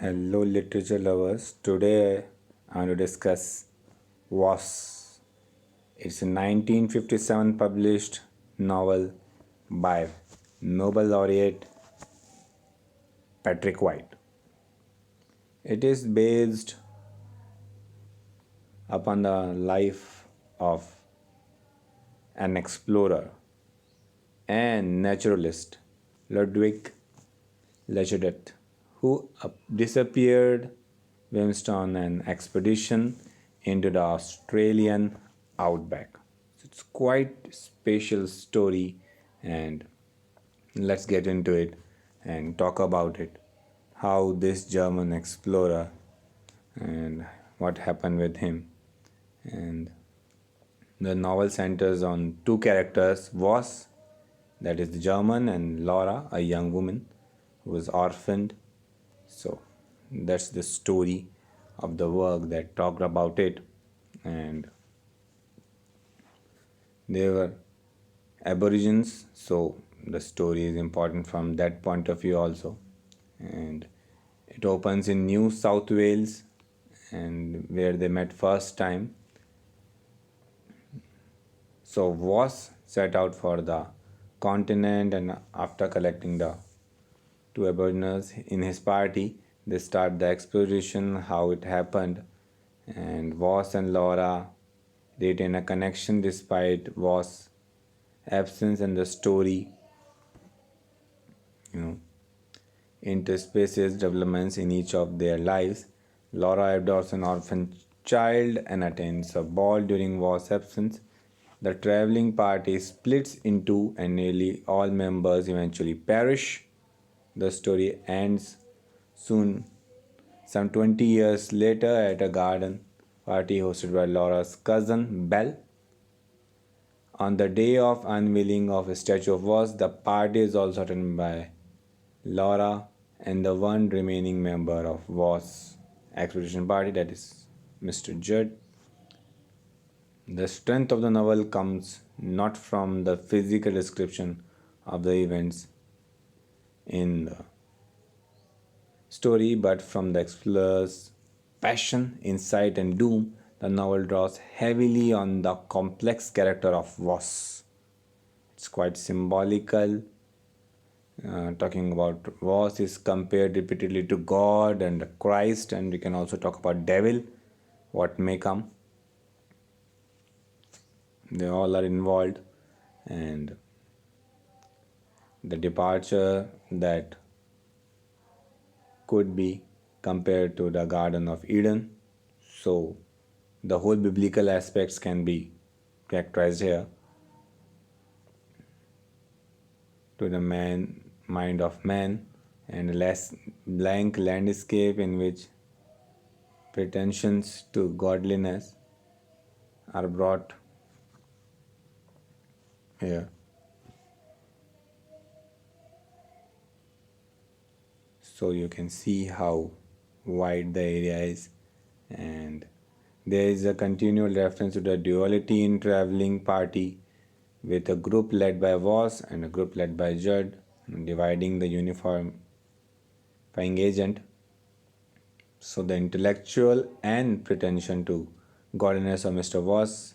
Hello, literature lovers. Today I want to discuss Voss. It's a 1957 published novel by Nobel laureate Patrick White. It is based upon the life of an explorer and naturalist, Ludwig Legedet, who disappeared whilst on an expedition into the Australian outback. So it's quite special story, and let's get into it and talk about it. How this German explorer and what happened with him. And the novel centers on two characters, Voss, that is the German, and Laura, a young woman who was orphaned. So that's the story of the work that talked about it. And they were aborigines, so the story is important from that point of view also. And it opens in New South Wales, and where they met first time. So Voss set out for the continent, and after collecting the two Aborigines in his party, they start the exploration, how it happened, and Voss and Laura retain a connection despite Voss' absence, and the story, you know, interspecies developments in each of their lives. Laura adopts an orphan child and attends a ball during Voss' absence. The traveling party splits in two, and nearly all members eventually perish. The story ends soon, some 20 years later, at a garden party hosted by Laura's cousin Belle. On the day of unveiling of a statue of Voss, the party is also attended by Laura and the one remaining member of Voss expedition party, that is Mr. Judd. The strength of the novel comes not from the physical description of the events in the story, but from the explorer's passion, insight, and doom. The novel draws heavily on the complex character of Voss. It's quite symbolical. Talking about Voss is compared repeatedly to God and Christ, and we can also talk about devil, what may come. They all are involved, and the departure that could be compared to the Garden of Eden. So the whole biblical aspects can be characterized here to the mind of man, and a less blank landscape in which pretensions to godliness are brought here. So you can see how wide the area is, and there is a continual reference to the duality in traveling party, with a group led by Voss and a group led by Judd, dividing the unifying agent. So the intellectual and pretension to godliness of Mr. Voss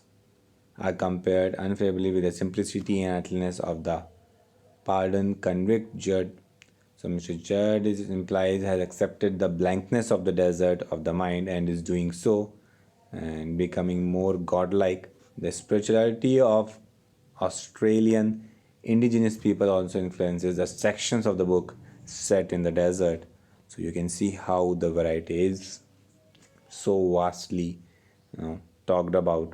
are compared unfavorably with the simplicity and idleness of the pardoned convict Judd. So Mr. Judd implies has accepted the blankness of the desert of the mind, and is doing so and becoming more godlike. The spirituality of Australian indigenous people also influences the sections of the book set in the desert. So you can see how the variety is so vastly, talked about.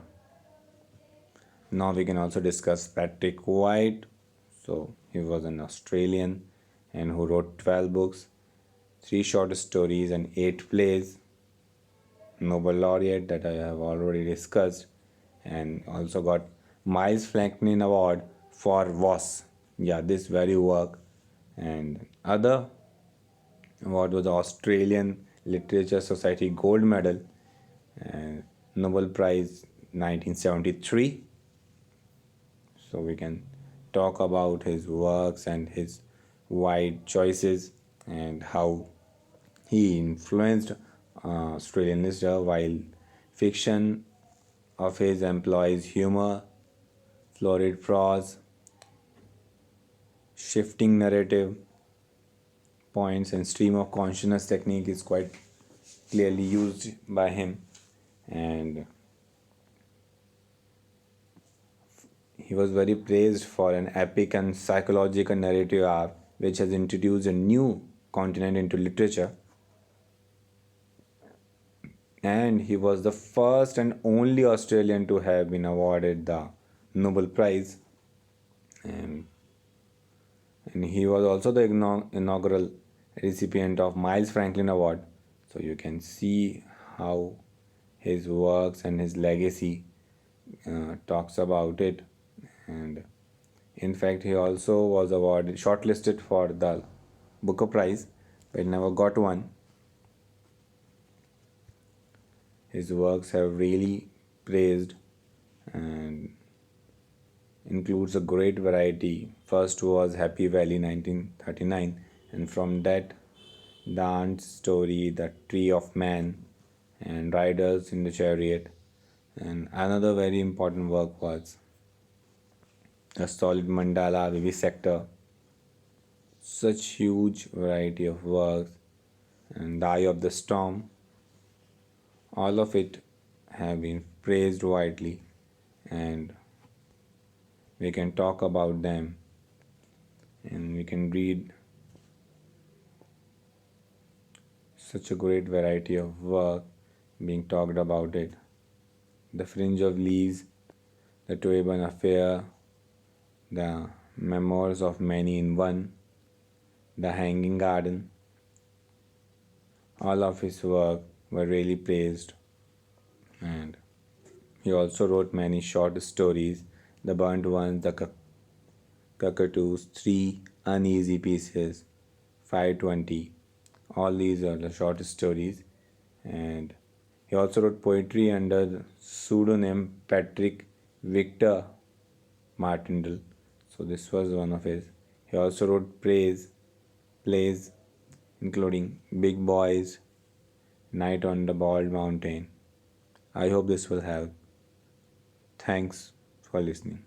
Now we can also discuss Patrick White. So he was an Australian and who wrote 12 books, 3 short stories, and 8 plays. Nobel laureate that I have already discussed, and also got Miles Franklin Award for Voss. Yeah, this very work. And other award was the Australian Literature Society Gold Medal and Nobel Prize 1973. So we can talk about his works and his wide choices, and how He influenced Australian literature while fiction of his employs humor, florid prose, shifting narrative points, and stream of consciousness technique is quite clearly used by him. And he was very praised for an epic and psychological narrative arc which has introduced a new continent into literature. And he was the first and only Australian to have been awarded the Nobel Prize. And, and he was also the inaugural recipient of Miles Franklin Award. So you can see how his works and his legacy talks about it. And in fact, he also was awarded shortlisted for the Booker Prize, but never got one. His works have really praised and includes a great variety. First was Happy Valley 1939, and from that, The Ant's Story, The Tree of Man, and Riders in the Chariot. And another very important work was A Solid Mandala Vivisector. Such huge variety of works, and The Eye of the Storm. All of it have been praised widely, and we can talk about them and we can read such a great variety of work being talked about it. The Fringe of Leaves, The Toeban Affair, The Memoirs of Many in One, The Hanging Garden. All of his work were really praised, and he also wrote many short stories, The Burnt Ones, The Cockatoos, Three Uneasy Pieces, 520. All these are the short stories, and he also wrote poetry under the pseudonym Patrick Victor Martindale. So this was one of his. He also wrote plays, including Big Boys, Night on the Bald Mountain. I hope this will help. Thanks for listening.